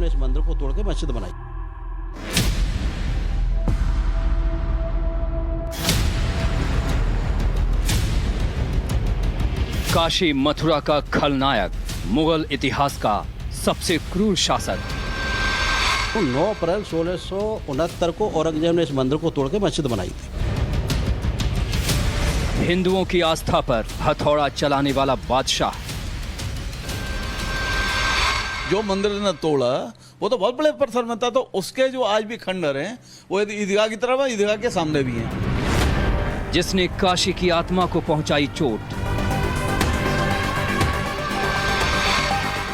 ने इस मंदिर को तोड़ के मस्जिद बनाई। काशी मथुरा का खलनायक, मुगल इतिहास का सबसे क्रूर शासक। 9 अप्रैल 1669 को औरंगजेब ने इस मंदिर को तोड़ के मस्जिद बनाई थी। हिंदुओं की आस्था पर हथौड़ा चलाने वाला बादशाह। जो मंदिर ने तोड़ा वो तो बहुत बड़े पत्थर में था, तो उसके जो आज भी खंडर हैं वो ईदगाह की तरफ है, ईदगाह के सामने भी हैं। जिसने काशी की आत्मा को पहुंचाई चोट।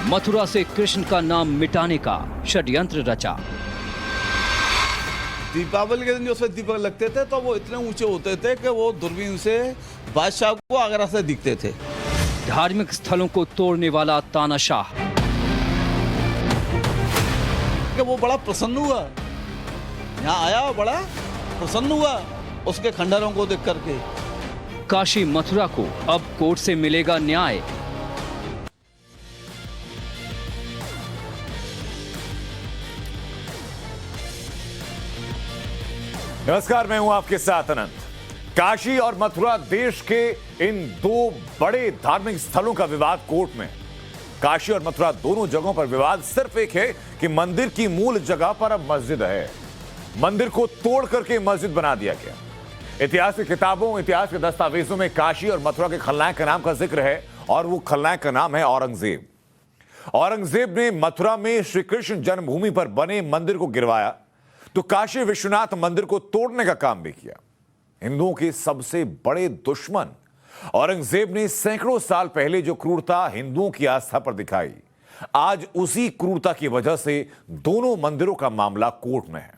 मथुरा से कृष्ण का नाम मिटाने का षड्यंत्र रचा। दीपावली के दिन जो उसमें दीपक लगते थे तो वो इतने ऊंचे होते थे कि वो दूरबीन से बादशाह को आगरा से दिखते थे। धार्मिक स्थलों को तोड़ने वाला तानाशाह। कि वो बड़ा प्रसन्न हुआ, यहाँ आया, बड़ा प्रसन्न हुआ उसके खंडरों को देख करके। काशी मथुरा को अब कोर्ट से मिलेगा न्याय। नमस्कार, मैं हूं आपके साथ अनंत। काशी और मथुरा देश के इन 2 बड़े धार्मिक स्थलों का विवाद कोर्ट में। काशी और मथुरा दोनों जगहों पर विवाद सिर्फ एक है कि मंदिर की मूल जगह पर अब मस्जिद है। मंदिर को तोड़ करके मस्जिद बना दिया गया। इतिहास की किताबों, इतिहास के दस्तावेजों में काशी और मथुरा के खलनायक का नाम का जिक्र है और वो खलनायक का नाम है औरंगजेब। औरंगजेब ने मथुरा में श्री कृष्ण जन्मभूमि पर बने मंदिर को गिरवाया तो काशी विश्वनाथ मंदिर को तोड़ने का काम भी किया। हिंदुओं के सबसे बड़े दुश्मन औरंगजेब ने सैकड़ों साल पहले जो क्रूरता हिंदुओं की आस्था पर दिखाई, आज उसी क्रूरता की वजह से दोनों मंदिरों का मामला कोर्ट में है।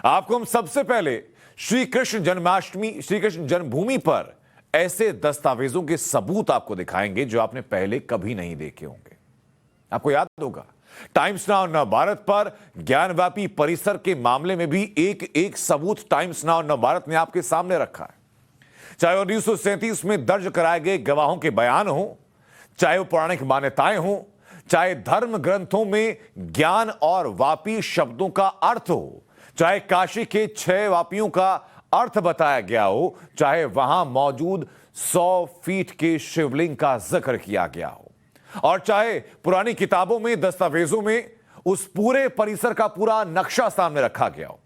आपको हम सबसे पहले श्री कृष्ण जन्माष्टमी, श्री कृष्ण जन्मभूमि पर ऐसे दस्तावेजों के सबूत आपको दिखाएंगे जो आपने पहले कभी नहीं देखे होंगे। आपको याद होगा टाइम्स नाउ नवभारत पर ज्ञानव्यापी परिसर के मामले में भी एक सबूत टाइम्स नाउ नवभारत ने आपके सामने रखा है। चाहे 1937 में दर्ज कराए गए गवाहों के बयान हो, चाहे वो पौराणिक मान्यताएं हो, चाहे धर्म ग्रंथों में ज्ञान और वापी शब्दों का अर्थ हो, चाहे काशी के 6 वापियों का अर्थ बताया गया हो, चाहे वहां मौजूद 100 फीट के शिवलिंग का जिक्र किया गया हो, और चाहे पुरानी किताबों में, दस्तावेजों में उस पूरे परिसर का पूरा नक्शा सामने रखा गया हो।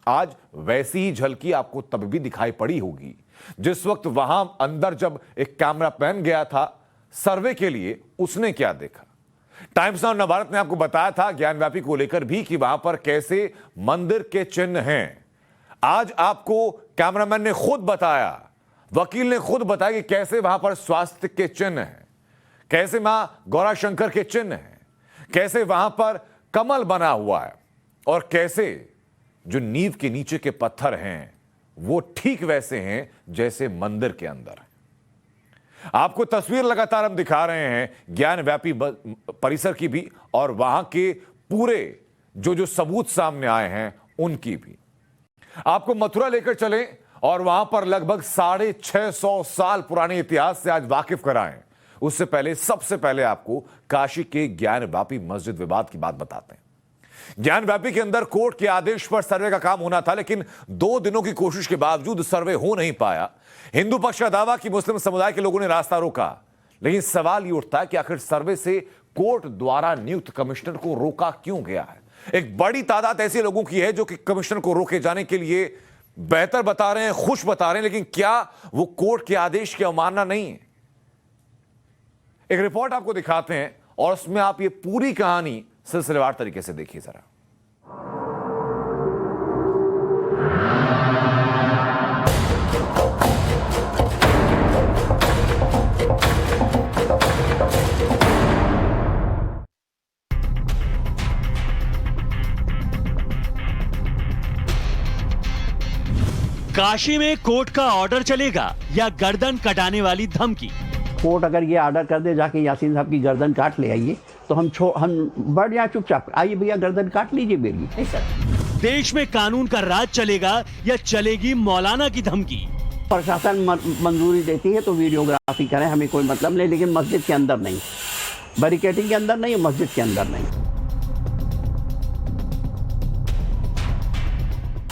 आज वैसी ही झलकी आपको तब भी दिखाई पड़ी होगी जिस वक्त वहां अंदर जब एक कैमरामैन गया था सर्वे के लिए, उसने क्या देखा। टाइम्स नाउ नवभारत ने आपको बताया था ज्ञानव्यापी को लेकर भी कि वहां पर कैसे मंदिर के चिन्ह हैं। आज आपको कैमरामैन ने खुद बताया, वकील ने खुद बताया कि कैसे वहां पर स्वास्थ्य के चिन्ह हैं, कैसे मां गौराशंकर के चिन्ह हैं, कैसे वहां पर कमल बना हुआ है, और कैसे जो नींव के नीचे के पत्थर हैं वो ठीक वैसे हैं जैसे मंदिर के अंदर है। आपको तस्वीर लगातार हम दिखा रहे हैं ज्ञानव्यापी परिसर की भी और वहां के पूरे जो सबूत सामने आए हैं उनकी भी। आपको मथुरा लेकर चलें और वहां पर लगभग 650 साल पुराने इतिहास से आज वाकिफ कराएं। उससे पहले सबसे पहले आपको काशी के ज्ञानव्यापी मस्जिद विवाद की बात बताते हैं। ज्ञानव्यापी के अंदर कोर्ट के आदेश पर सर्वे का काम होना था, लेकिन 2 दिनों की कोशिश के बावजूद सर्वे हो नहीं पाया। हिंदू पक्ष का दावा कि मुस्लिम समुदाय के लोगों ने रास्ता रोका, लेकिन सवाल यह उठता है कि आखिर सर्वे से कोर्ट द्वारा नियुक्त कमिश्नर को रोका क्यों गया है। एक बड़ी तादाद ऐसे लोगों की है जो कि कमिश्नर को रोके जाने के लिए बेहतर बता रहे हैं, खुश बता रहे हैं, लेकिन क्या वो कोर्ट के आदेश की अवमानना नहीं है। एक रिपोर्ट आपको दिखाते हैं और उसमें आप ये पूरी कहानी सिलसिलेवार तरीके से देखिए जरा। काशी में कोर्ट का ऑर्डर चलेगा या गर्दन कटाने वाली धमकी। कोर्ट अगर ये ऑर्डर कर दे जाके यासीन साहब की गर्दन काट ले आइए तो हम बढ़ जाए चुपचाप, आइए भैया गर्दन काट लीजिए मेरी। नहीं सर, देश में कानून का राज चलेगा या चलेगी मौलाना की धमकी। प्रशासन मंजूरी देती है तो वीडियोग्राफी करें, हमें कोई मतलब नहीं, लेकिन मस्जिद के अंदर नहीं, बैरिकेडिंग के अंदर नहीं, मस्जिद के अंदर नहीं।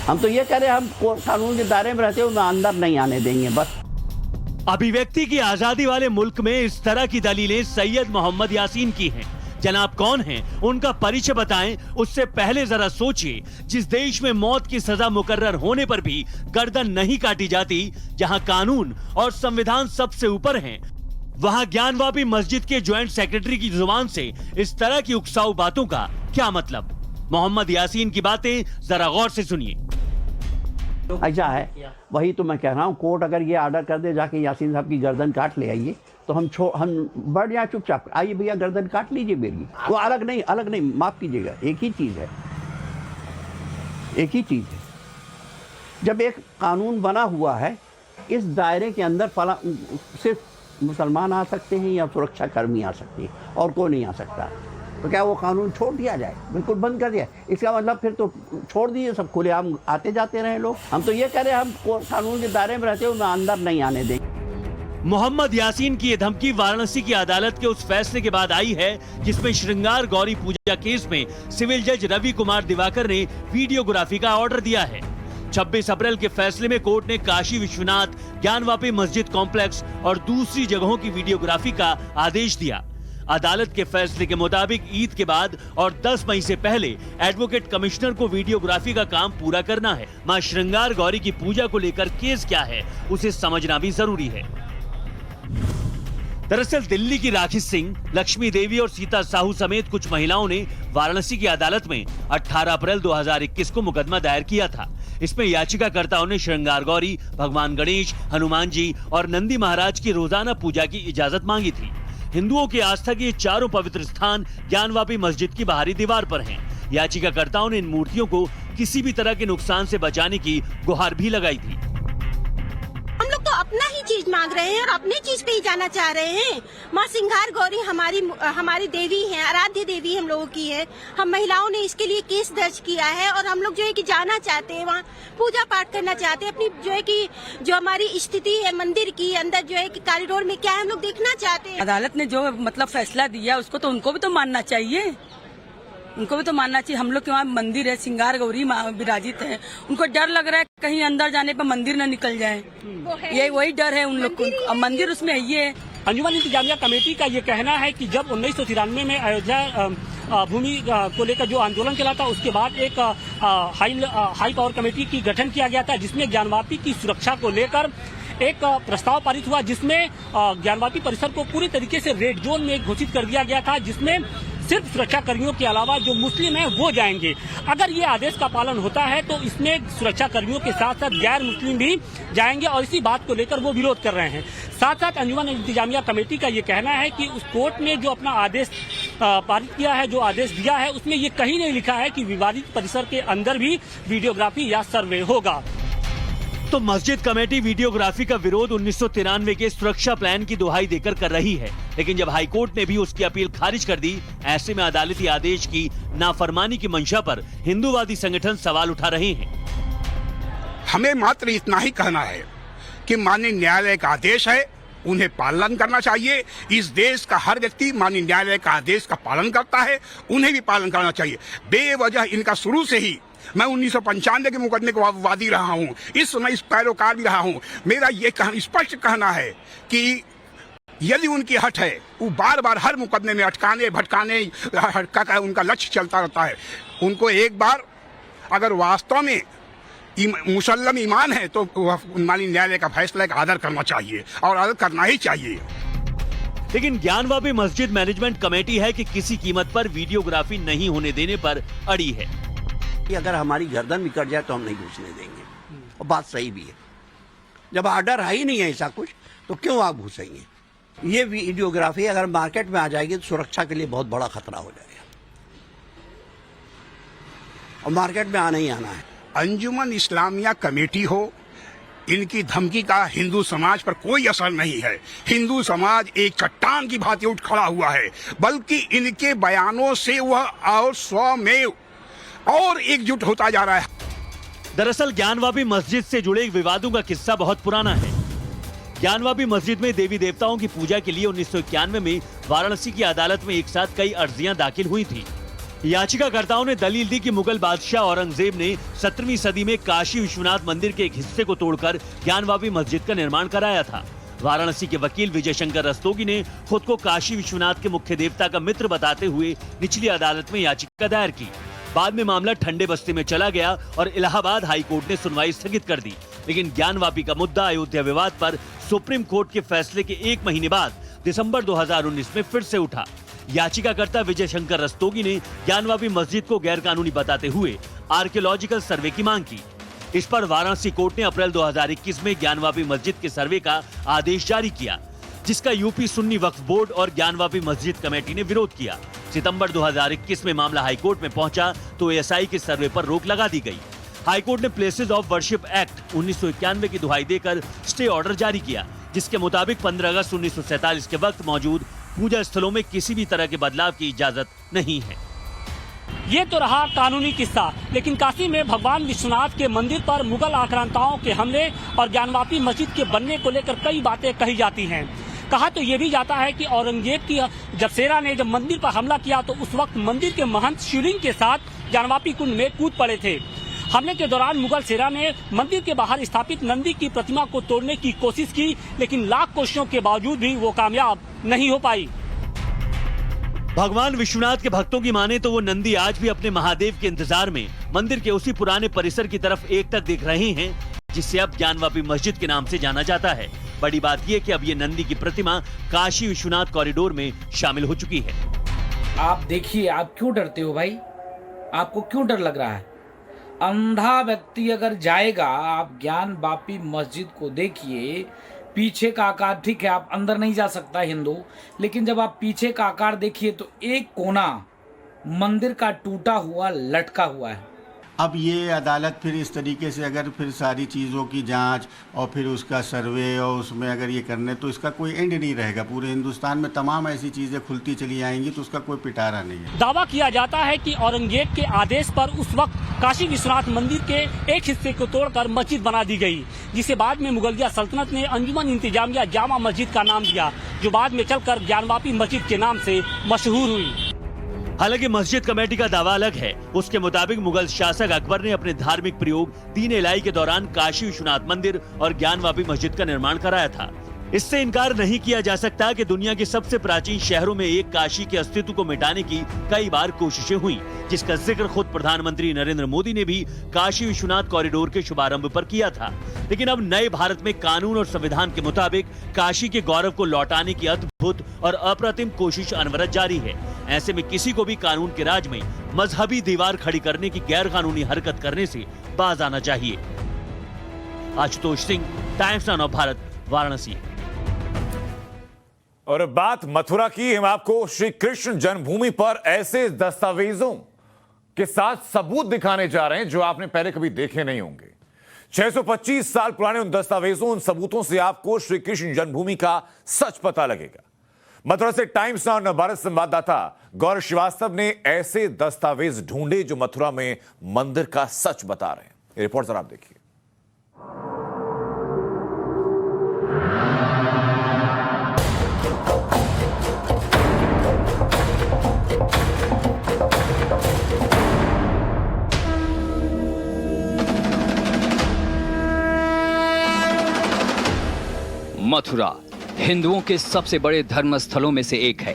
हम तो ये कह रहे हैं हम कानून के दायरे में रहते हुए अंदर नहीं आने देंगे बस। अभिव्यक्ति की आजादी वाले मुल्क में इस तरह की दलीलें सैयद मोहम्मद यासीन की हैं। जनाब कौन हैं, उनका परिचय बताएं। उससे पहले जरा सोचिए, जिस देश में मौत की सजा मुकर्रर होने पर भी गर्दन नहीं काटी जाती, जहां कानून और संविधान सबसे ऊपर हैं, वहां ज्ञानवापी मस्जिद के ज्वाइंट सेक्रेटरी की जुबान से इस तरह की उकसाऊ बातों का क्या मतलब? मोहम्मद यासीन की बातें जरा गौर से सुनिए। ऐसा है, वही तो मैं कह रहा हूँ, कोर्ट अगर ये ऑर्डर कर दे जाके यासीन साहब की गर्दन काट ले आइए तो हम बढ़ जाए चुपचाप, आइए भैया गर्दन काट लीजिए मेरी। वो अलग नहीं, माफ कीजिएगा, एक ही चीज है। जब एक कानून बना हुआ है, इस दायरे के अंदर सिर्फ मुसलमान आ सकते हैं या सुरक्षा कर्मी आ सकते हैं और कोई नहीं आ सकता, तो क्या वो कानून छोड़ दिया जाए, बिल्कुल बंद कर दिया? इसका मतलब फिर तो छोड़ दिए, सब खुलेआम आते जाते रहे लोग। हम तो ये कह रहे हैं हम कानून के दायरे में रहते हुए अंदर नहीं आने देंगे। मोहम्मद यासीन की ये धमकी वाराणसी की अदालत के उस फैसले के बाद आई है जिसमें श्रृंगार गौरी पूजा केस में सिविल जज रवि कुमार दिवाकर ने वीडियोग्राफी का ऑर्डर दिया है। 26 अप्रैल के फैसले में कोर्ट ने काशी विश्वनाथ, ज्ञानवापी मस्जिद कॉम्प्लेक्स और दूसरी जगहों की वीडियोग्राफी का आदेश दिया। अदालत के फैसले के मुताबिक ईद के बाद और 10 मई से पहले एडवोकेट कमिश्नर को वीडियोग्राफी का काम पूरा करना है। मां श्रृंगार गौरी की पूजा को लेकर केस क्या है, उसे समझना भी जरूरी है। दरअसल दिल्ली की राखी सिंह, लक्ष्मी देवी और सीता साहू समेत कुछ महिलाओं ने वाराणसी की अदालत में 18 अप्रैल 2021 को मुकदमा दायर किया था। इसमें याचिकाकर्ताओं ने श्रृंगार गौरी, भगवान गणेश, हनुमान जी और नंदी महाराज की रोजाना पूजा की इजाजत मांगी थी। हिंदुओं की आस्था के ये चारों पवित्र स्थान ज्ञानवापी मस्जिद की बाहरी दीवार पर हैं। याचिकाकर्ताओं ने इन मूर्तियों को किसी भी तरह के नुकसान से बचाने की गुहार भी लगाई थी। हम लोग तो अपना ही चीज मांग रहे हैं और अपनी चीज पे ही जाना चाह रहे हैं। माँ श्रृंगार गौरी हमारी देवी है, आराध्य देवी हम लोगों की है। हम महिलाओं ने इसके लिए केस दर्ज किया है और हम लोग जो है कि जाना चाहते हैं, वहाँ पूजा पाठ करना चाहते हैं। अपनी जो है कि जो हमारी स्थिति है मंदिर की अंदर जो है कि कॉरिडोर में क्या है हम लोग देखना चाहते हैं। अदालत ने जो मतलब फैसला दिया उसको तो उनको भी तो मानना चाहिए, हम लोग के वहाँ मंदिर है, श्रृंगार गौरी विराजित है, उनको डर लग रहा है कहीं अंदर जाने पर मंदिर न निकल जाए, ये वही डर है उन लोग को। मंदिर उसमें ये है। अंजुमन इंतजामिया कमेटी का ये कहना है कि जब 1993 में अयोध्या भूमि को लेकर जो आंदोलन चला था, उसके बाद एक हाई पावर कमेटी की गठन किया गया था, जिसमें ज्ञानवापी की सुरक्षा को लेकर एक प्रस्ताव पारित हुआ, जिसमें ज्ञानवापी परिसर को पूरी तरीके से रेड जोन में घोषित कर दिया गया था, जिसमें सिर्फ सुरक्षा कर्मियों के अलावा जो मुस्लिम हैं वो जाएंगे। अगर ये आदेश का पालन होता है तो इसमें सुरक्षा कर्मियों के साथ साथ गैर मुस्लिम भी जाएंगे और इसी बात को लेकर वो विरोध कर रहे हैं। साथ साथ अंजुमन इंतजामिया कमेटी का ये कहना है कि उस कोर्ट ने जो अपना आदेश पारित किया है, जो आदेश दिया है, उसमें ये कहीं नहीं लिखा है कि विवादित परिसर के अंदर भी वीडियोग्राफी या सर्वे होगा। तो मस्जिद कमेटी वीडियोग्राफी का विरोध 1993 के सुरक्षा प्लान की दुहाई देकर कर रही है, लेकिन जब हाईकोर्ट ने भी उसकी अपील खारिज कर दी, ऐसे में अदालती आदेश की नाफरमानी की मंशा पर हिंदूवादी संगठन सवाल उठा रहे हैं। हमें मात्र इतना ही कहना है कि माननीय न्यायालय का आदेश है, उन्हें पालन करना चाहिए। इस देश का हर व्यक्ति माननीय न्यायालय का आदेश का पालन करता है, उन्हें भी पालन करना चाहिए। बेवजह इनका शुरू से ही, मैं 1995 के मुकदमे को वादी रहा हूं, इस समय इस पैरोकार भी रहा हूं। मेरा ये स्पष्ट कहना है कि यदि उनकी हट है, वो बार बार हर मुकदमे में अटकाने भटकाने का उनका लक्ष्य चलता रहता है। उनको एक बार अगर वास्तव में मुसल्लम ईमान है तो माननीय न्यायालय का फैसला का आदर करना चाहिए और आदर करना ही चाहिए। लेकिन ज्ञानवापी मस्जिद मैनेजमेंट कमेटी है कि किसी कीमत पर वीडियोग्राफी नहीं होने देने पर अड़ी है कि अगर हमारी गर्दन भी कट जाए तो हम नहीं घुसने देंगे, और बात सही भी है। जब ऑर्डर है ही नहीं है ऐसा कुछ, तो क्यों आप घुसेंगे? ये वीडियोग्राफी अगर मार्केट में आ जाएगी तो सुरक्षा के लिए बहुत बड़ा खतरा हो जाएगा, और मार्केट में आना ही आना है। अंजुमन इस्लामिया कमेटी हो, इनकी धमकी का हिंदू समाज पर कोई असर नहीं है। हिंदू समाज एक चट्टान की भांति उठ खड़ा हुआ है, बल्कि इनके बयानों से वह और स्वमेव और एकजुट होता जा रहा है। दरअसल ज्ञानवापी मस्जिद से जुड़े विवादों का किस्सा बहुत पुराना है। ज्ञानवापी मस्जिद में देवी देवताओं की पूजा के लिए 1991 में वाराणसी की अदालत में एक साथ कई अर्जियां दाखिल हुई थी। याचिकाकर्ताओं ने दलील दी कि मुगल बादशाह औरंगजेब ने 17वीं सदी में काशी विश्वनाथ मंदिर के एक हिस्से को तोड़कर ज्ञानवापी मस्जिद का निर्माण कराया था। वाराणसी के वकील विजय शंकर रस्तोगी ने खुद को काशी विश्वनाथ के मुख्य देवता का मित्र बताते हुए निचली अदालत में याचिका दायर की। बाद में मामला ठंडे बस्ते में चला गया और इलाहाबाद हाई कोर्ट ने सुनवाई स्थगित कर दी। लेकिन ज्ञानवापी का मुद्दा अयोध्या विवाद पर सुप्रीम कोर्ट के फैसले के 1 महीने बाद दिसंबर 2019 में फिर से उठा। याचिकाकर्ता विजय शंकर रस्तोगी ने ज्ञानवापी मस्जिद को गैरकानूनी बताते हुए आर्कियोलॉजिकल सर्वे की मांग की। इस पर वाराणसी कोर्ट ने अप्रैल 2021 में ज्ञानवापी मस्जिद के सर्वे का आदेश जारी किया, जिसका यूपी सुन्नी वक्फ बोर्ड और ज्ञानवापी मस्जिद कमेटी ने विरोध किया। सितंबर 2021 में मामला हाईकोर्ट में पहुंचा तो एएसआई के सर्वे पर रोक लगा दी गई। हाईकोर्ट ने प्लेसेस ऑफ वर्शिप एक्ट 1991 की दुहाई देकर स्टे ऑर्डर जारी किया, जिसके मुताबिक 15 अगस्त 1947 के वक्त मौजूद पूजा स्थलों में किसी भी तरह के बदलाव की इजाजत नहीं है। ये तो रहा कानूनी किस्सा, लेकिन काशी में भगवान विश्वनाथ के मंदिर पर मुगल आक्रांताओं के हमले और ज्ञानवापी मस्जिद के बनने को लेकर कई बातें कही जाती हैं। कहा तो ये भी जाता है कि औरंगजेब की जब सेना ने जब मंदिर पर हमला किया तो उस वक्त मंदिर के महंत शिवलिंग के साथ ज्ञानवापी कुंड में कूद पड़े थे। हमले के दौरान मुगल सेना ने मंदिर के बाहर स्थापित नंदी की प्रतिमा को तोड़ने की कोशिश की, लेकिन लाख कोशिशों के बावजूद भी वो कामयाब नहीं हो पाई। भगवान विश्वनाथ के भक्तों की माने तो वो नंदी आज भी अपने महादेव के इंतजार में मंदिर के उसी पुराने परिसर की तरफ एकटक दिख रहे हैं, जिसे अब ज्ञानवापी मस्जिद के नाम से जाना जाता है। बड़ी बात यह कि अब ये नंदी की प्रतिमा काशी विश्वनाथ कॉरिडोर में शामिल हो चुकी है। आप देखिए, आप क्यों डरते हो भाई? आपको क्यों डर लग रहा है? अंधा व्यक्ति अगर जाएगा, आप ज्ञानवापी मस्जिद को देखिए, पीछे का आकार, ठीक है आप अंदर नहीं जा सकता हिंदू, लेकिन जब आप पीछे का आकार देखिए तो एक कोना मंदिर का टूटा हुआ लटका हुआ है। अब ये अदालत फिर इस तरीके से अगर फिर सारी चीज़ों की जांच और फिर उसका सर्वे और उसमें अगर ये करने तो इसका कोई एंड नहीं रहेगा। पूरे हिंदुस्तान में तमाम ऐसी चीज़ें खुलती चली आएंगी तो उसका कोई पिटारा नहीं है। दावा किया जाता है कि औरंगजेब के आदेश पर उस वक्त काशी विश्वनाथ मंदिर के एक हिस्से को तोड़कर मस्जिद बना दी गई, जिसे बाद में मुगलिया सल्तनत ने अंजुमन इंतजामिया जामा मस्जिद का नाम दिया, जो बाद में चलकर ज्ञानवापी मस्जिद के नाम से मशहूर हुई। हालांकि मस्जिद कमेटी का दावा अलग है। उसके मुताबिक मुगल शासक अकबर ने अपने धार्मिक प्रयोग दीन इलाही के दौरान काशी विश्वनाथ मंदिर और ज्ञानवापी मस्जिद का निर्माण कराया था। इससे इनकार नहीं किया जा सकता कि दुनिया के सबसे प्राचीन शहरों में एक काशी के अस्तित्व को मिटाने की कई बार कोशिशें हुई, जिसका जिक्र खुद प्रधानमंत्री नरेंद्र मोदी ने भी काशी विश्वनाथ कॉरिडोर के शुभारंभ पर किया था। लेकिन अब नए भारत में कानून और संविधान के मुताबिक काशी के गौरव को लौटाने की अद्भुत और अप्रतिम कोशिश अनवरत जारी है। ऐसे में किसी को भी कानून के राज में मजहबी दीवार खड़ी करने की गैर कानूनी हरकत करने से बाज आना चाहिए। Ashutosh Singh, times now Bharat, Varanasi. और अब बात मथुरा की। हम आपको श्री कृष्ण जन्मभूमि पर ऐसे दस्तावेजों के साथ सबूत दिखाने जा रहे हैं जो आपने पहले कभी देखे नहीं होंगे। 625 साल पुराने उन दस्तावेजों, उन सबूतों से आपको श्री कृष्ण जन्मभूमि का सच पता लगेगा। मथुरा से टाइम्स नाउ नवभारत संवाददाता गौरव श्रीवास्तव ने ऐसे दस्तावेज ढूंढे जो मथुरा में मंदिर का सच बता रहे हैं। ये रिपोर्ट जरा आप देखिए। मथुरा हिंदुओं के सबसे बड़े धर्म स्थलों में से एक है।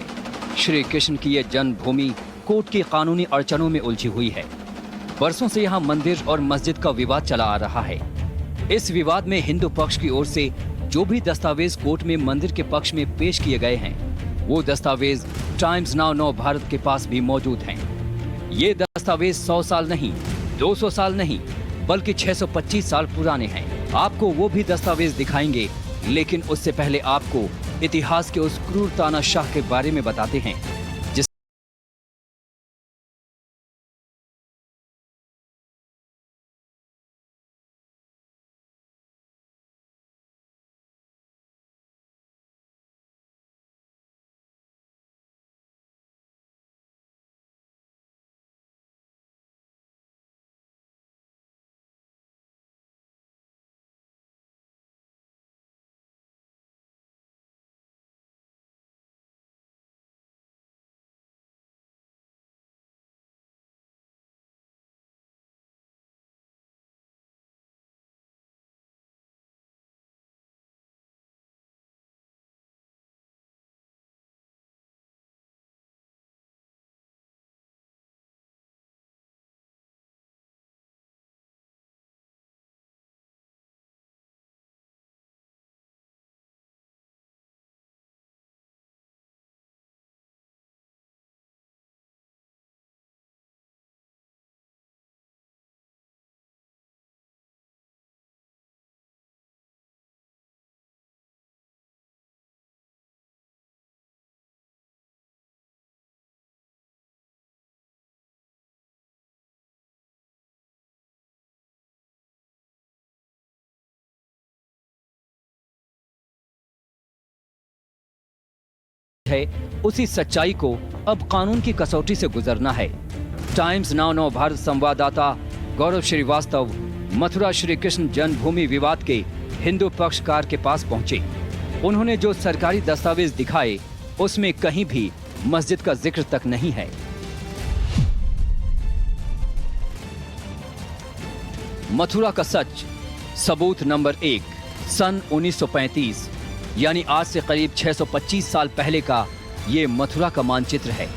श्री कृष्ण की यह जन्मभूमि कोर्ट की कानूनी अड़चनों में उलझी हुई है। बरसों से यहाँ मंदिर और मस्जिद का विवाद चला आ रहा है। इस विवाद में हिंदू पक्ष की ओर से जो भी दस्तावेज कोर्ट में मंदिर के पक्ष में पेश किए गए हैं, वो दस्तावेज टाइम्स नाउ नवभारत के पास भी मौजूद हैं। ये दस्तावेज 100 साल नहीं, 200 साल नहीं, बल्कि 625 साल पुराने हैं। आपको वो भी दस्तावेज दिखाएंगे, लेकिन उससे पहले आपको इतिहास के उस क्रूर तानाशाह के बारे में बताते हैं है, उसी सच्चाई को अब कानून की कसौटी से गुजरना है। टाइम्स नाउ भारत संवाददाता गौरव श्रीवास्तव मथुरा श्री कृष्ण जन्मभूमि विवाद के हिंदू पक्षकार के पास पहुंचे। उन्होंने जो सरकारी दस्तावेज दिखाए उसमें कहीं भी मस्जिद का जिक्र तक नहीं है। मथुरा का सच, सबूत नंबर 1, सन 1935 यानी आज से करीब 625 साल पहले का ये मथुरा का मानचित्र है।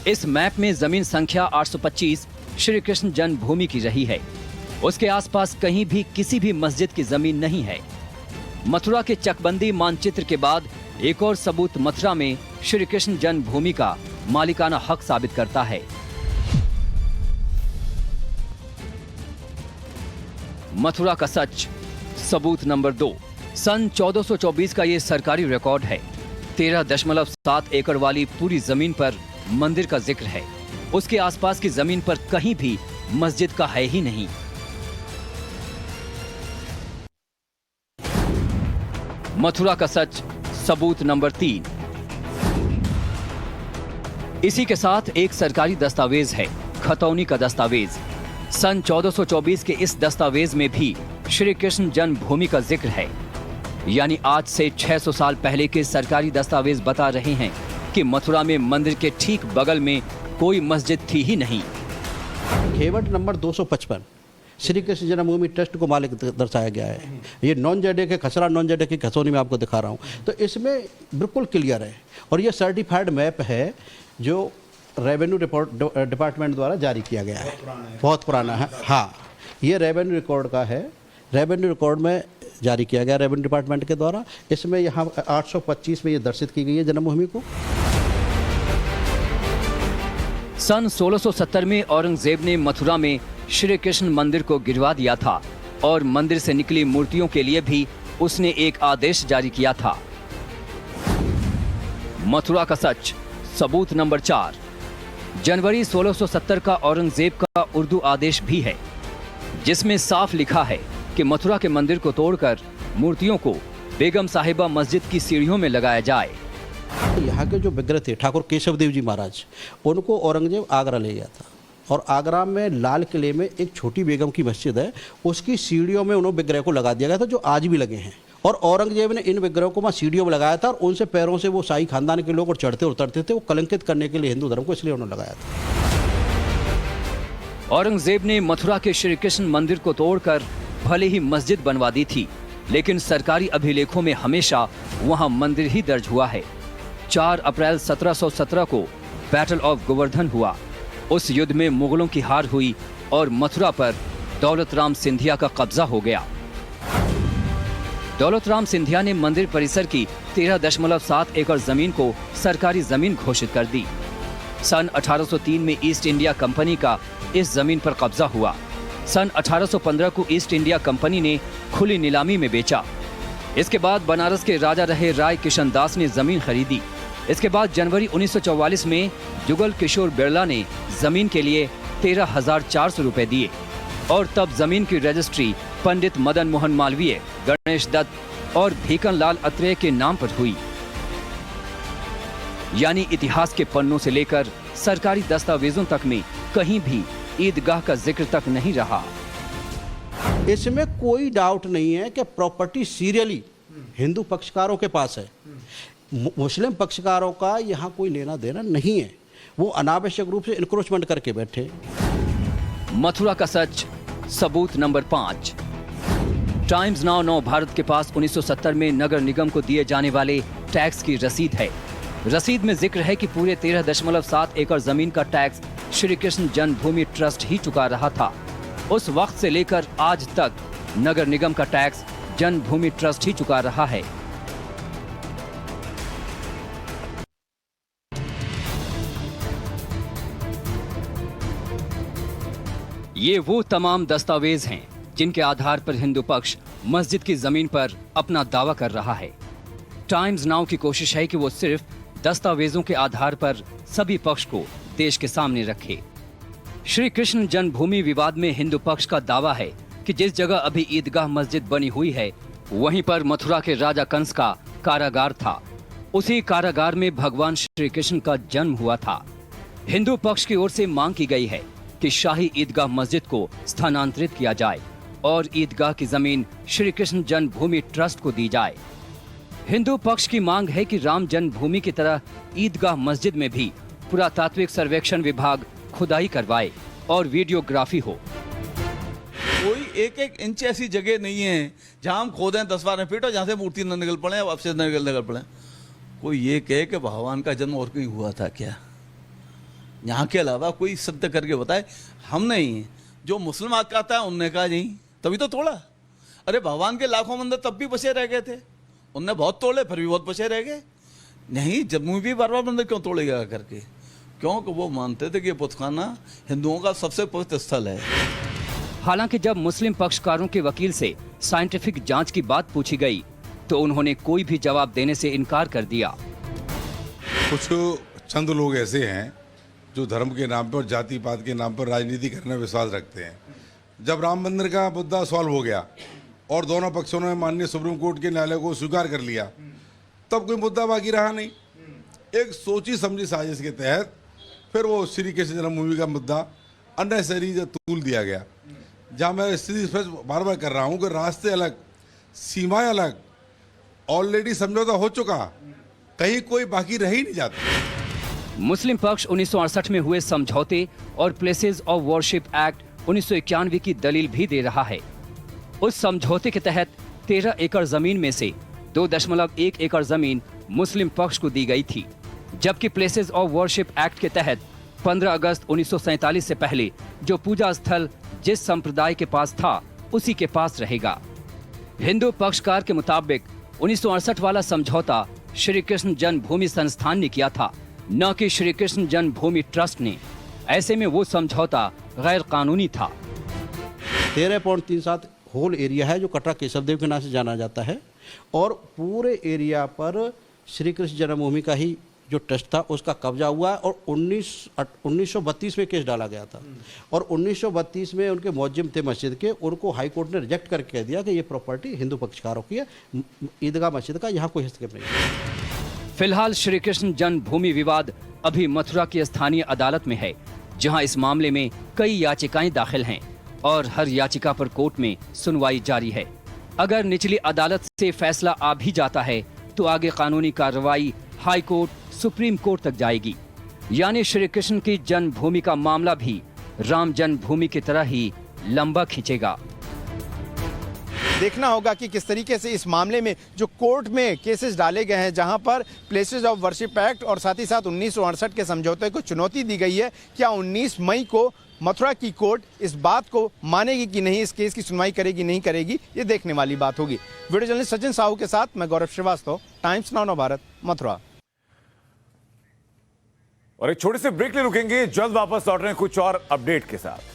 इस मैप में जमीन संख्या 825 श्री कृष्ण जन्मभूमि की रही है। उसके आसपास कहीं भी किसी भी मस्जिद की जमीन नहीं है। मथुरा के चकबंदी मानचित्र के बाद एक और सबूत मथुरा में श्री कृष्ण जन्मभूमि का मालिकाना हक साबित करता है। मथुरा का सच, सबूत नंबर 2, सन 1424 का ये सरकारी रिकॉर्ड है। 13.7 एकड़ वाली पूरी जमीन पर मंदिर का जिक्र है। उसके आसपास की जमीन पर कहीं भी मस्जिद का है ही नहीं। मथुरा का सच, सबूत नंबर 3। इसी के साथ एक सरकारी दस्तावेज है, खतौनी का दस्तावेज। सन 1424 के इस दस्तावेज में भी श्री कृष्ण जन्मभूमि का जिक्र है। यानी आज से 600 साल पहले के सरकारी दस्तावेज बता रहे हैं कि मथुरा में मंदिर के ठीक बगल में कोई मस्जिद थी ही नहीं। घेवट नंबर 255 श्री कृष्ण जन्मभूमि ट्रस्ट को मालिक दर्शाया गया है। ये नॉन जेडे के खसरा नॉन जेडे की खसौनी में आपको दिखा रहा हूँ, तो इसमें बिल्कुल क्लियर है। और ये सर्टिफाइड मैप है जो रेवेन्यू डिपार्टमेंट द्वारा जारी किया गया है। बहुत पुराना है। हाँ, ये रेवेन्यू रिकॉर्ड का है। रेवेन्यू रिकॉर्ड में जारी किया गया रेवेन्यू डिपार्टमेंट के द्वारा। इसमें यहाँ 825 में ये दर्शित की गई है जन्मभूमि को। सन 1670 में औरंगजेब ने मथुरा में श्री कृष्ण मंदिर को गिरवा दिया था और मंदिर से निकली मूर्तियों के लिए भी उसने एक आदेश जारी किया था। मथुरा का सच, सबूत नंबर 4, जनवरी 1670 का औरंगजेब का उर्दू आदेश भी है, जिसमें साफ लिखा है कि मथुरा के मंदिर को तोड़कर मूर्तियों को बेगम साहिबा मस्जिद की सीढ़ियों में लगाया जाए। यहाँ के जो विग्रह थे ठाकुर केशव देव जी महाराज, उनको औरंगजेब आगरा ले गया था और आगरा में लाल किले में एक छोटी बेगम की मस्जिद है, उसकी सीढ़ियों में उन्होंने विग्रह को लगा दिया गया था, जो आज भी लगे हैं। और औरंगजेब ने इन विग्रहों को वहाँ सीढ़ियों में लगाया था और उनसे पैरों से वो शाही खानदान के लोग और चढ़ते उतरते थे, वो कलंकित करने के लिए हिंदू धर्म को, इसलिए उन्होंने लगाया था। औरंगजेब ने मथुरा के श्री कृष्ण मंदिर को तोड़कर भले ही मस्जिद बनवा दी थी, लेकिन सरकारी अभिलेखों में हमेशा वहां मंदिर ही दर्ज हुआ है। 4 अप्रैल 1717 को बैटल ऑफ गोवर्धन हुआ। उस युद्ध में मुगलों की हार हुई और मथुरा पर दौलत राम सिंधिया का कब्जा हो गया। दौलत राम सिंधिया ने मंदिर परिसर की 13.7 एकड़ जमीन को सरकारी जमीन घोषित कर दी। सन 1803 में ईस्ट इंडिया कंपनी का इस जमीन पर कब्जा हुआ। सन 1815 को ईस्ट इंडिया कंपनी ने खुली नीलामी में बेचा। इसके बाद बनारस के राजा रहे राय किशन दास ने जमीन खरीदी। इसके बाद जनवरी 1944 में जुगल किशोर बिरला ने जमीन के लिए 13,400 रुपए दिए और तब जमीन की रजिस्ट्री पंडित मदन मोहन मालवीय, गणेश दत्त और भीकन लाल अत्रेय के नाम पर हुई। यानी इतिहास के पन्नों से लेकर सरकारी दस्तावेजों तक में कहीं भी ईदगाह का जिक्र तक नहीं रहा। इसमें कोई डाउट नहीं है कि प्रॉपर्टी सीरियली हिंदू पक्षकारों के पास है। मुस्लिम पक्षकारों का यहाँ कोई लेना देना नहीं है, वो अनावश्यक रूप से इंक्रोचमेंट करके बैठे। मथुरा का सच, सबूत नंबर 5। टाइम्स नाउ भारत के पास 1970 में नगर निगम को दिए जाने वाले टैक्स की रसीद है। रसीद में जिक्र है कि पूरे 13.7 एकड़ जमीन का टैक्स श्री कृष्ण जन्मभूमि ट्रस्ट ही चुका रहा था। उस वक्त से लेकर आज तक नगर निगम का टैक्स जन्मभूमि ट्रस्ट ही चुका रहा है। ये वो तमाम दस्तावेज हैं जिनके आधार पर हिंदू पक्ष मस्जिद की जमीन पर अपना दावा कर रहा है। टाइम्स नाउ की कोशिश है कि वो सिर्फ दस्तावेजों के आधार पर सभी पक्ष को देश के सामने रखे। श्री कृष्ण जन्मभूमि विवाद में हिंदू पक्ष का दावा है कि जिस जगह अभी ईदगाह मस्जिद बनी हुई है, वहीं पर मथुरा के राजा कंस का कारागार था। उसी कारागार में भगवान श्री कृष्ण का जन्म हुआ था। हिंदू पक्ष की ओर से मांग की गई है कि शाही ईदगाह मस्जिद को स्थानांतरित किया जाए और ईदगाह की जमीन श्री कृष्ण जन्मभूमि ट्रस्ट को दी जाए। हिंदू पक्ष की मांग है कि राम जन्मभूमि की तरह ईदगाह मस्जिद में भी पुरातात्विक सर्वेक्षण विभाग खुदाई करवाए और वीडियोग्राफी हो। कोई एक एक इंच ऐसी जगह नहीं है जहां हम खोदें 10-12 फीट और जहां से मूर्ति न निकल पड़े, अब से निकल पड़े। कोई ये कहे कि भगवान का जन्म और कहीं हुआ था क्या? यहाँ के अलावा कोई सिद्ध करके बताए। हम नहीं, जो मुस्लिम कहता है उनने कहा नहीं, तभी तो तोड़ा। अरे भगवान के लाखों मंदिर तब भी बचे रह गए थे, उनने बहुत तोड़े फिर भी बहुत बचे रह गए। नहीं, जम्मू भी बार बार मंदिर क्यों तोड़ेगा करके? क्योंकि वो मानते थे कि पुतखाना हिंदुओं का सबसे पवित्र स्थल है। हालांकि जब मुस्लिम पक्षकारों के वकील से साइंटिफिक जांच की बात पूछी गई तो उन्होंने कोई भी जवाब देने से इनकार कर दिया। कुछ चंद लोग ऐसे हैं जो धर्म के नाम पर और जाति पात के नाम पर राजनीति करने में विश्वास रखते हैं। जब राम मंदिर का मुद्दा सॉल्व हो गया और दोनों पक्षों ने माननीय सुप्रीम कोर्ट के न्यायालय को स्वीकार कर लिया, तब कोई मुद्दा बाकी रहा नहीं। एक सोची समझी साजिश के तहत फिर वो श्री कृष्ण जन्मभूमि का मुद्दा अननेसेसरी तूल दिया गया, जहाँ मैं स्थिति स्पष्ट बार बार कर रहा हूँ कि रास्ते अलग, सीमाएं अलग, ऑलरेडी समझौता हो चुका, कहीं कोई बाकी रह ही नहीं जाता। मुस्लिम पक्ष 1968 में हुए समझौते और प्लेसेस ऑफ वर्शिप एक्ट 1991 की दलील भी दे रहा है। उस समझौते के तहत 13 एकड़ जमीन में से 2.1 एकड़ जमीन मुस्लिम पक्ष को दी गई थी, जबकि प्लेसेस ऑफ वर्शिप एक्ट के तहत 15 अगस्त 1947 से पहले जो पूजा स्थल जिस संप्रदाय के पास था उसी के पास रहेगा। हिंदू पक्षकार के मुताबिक 1968 वाला समझौता श्री कृष्ण जन्मभूमि संस्थान ने किया था, न कि श्री कृष्ण जन्मभूमि ट्रस्ट ने। ऐसे में वो समझौता गैर कानूनी था। 13.37 होल एरिया है जो कटरा केशवदेव के नाम से जाना जाता है और पूरे एरिया पर श्री कृष्ण जन्मभूमि का ही जो ट्रस्ट था उसका कब्जा हुआ है और 1932 में केस डाला गया था और 1932 में उनके मुअज्जिम थे मस्जिद के, उनको हाई कोर्ट ने रिजेक्ट करके कह दिया कि ये प्रॉपर्टी हिंदू पक्षकारों की है, ईदगाह मस्जिद का यहाँ कोई हस्तक्षेप नहीं है। फिलहाल श्री कृष्ण जन्मभूमि विवाद अभी मथुरा की स्थानीय अदालत में है, जहां इस मामले में कई याचिकाएं दाखिल हैं और हर याचिका पर कोर्ट में सुनवाई जारी है। अगर निचली अदालत से फैसला आ भी जाता है तो आगे कानूनी कार्रवाई हाई कोर्ट, सुप्रीम कोर्ट तक जाएगी। यानी श्री कृष्ण की जन्मभूमि का मामला भी राम जन्मभूमि की तरह ही लंबा खींचेगा। देखना होगा कि किस तरीके से इस मामले में जो कोर्ट में केसेस डाले गए हैं, जहां पर प्लेसेस ऑफ वर्शिप एक्ट और साथ ही साथ 1968 के समझौते को चुनौती दी गई है, क्या 19 मई को मथुरा की कोर्ट इस बात को मानेगी कि नहीं, इस केस की सुनवाई करेगी नहीं करेगी, ये देखने वाली बात होगी। वीडियो जर्नलिस्ट सचिन साहू के साथ मैं गौरव श्रीवास्तव, टाइम्स नाउ नवभारत, मथुरा। और एक छोटे से ब्रेक ले रुकेंगे, जल्द वापस लौट रहे हैं कुछ और अपडेट के साथ।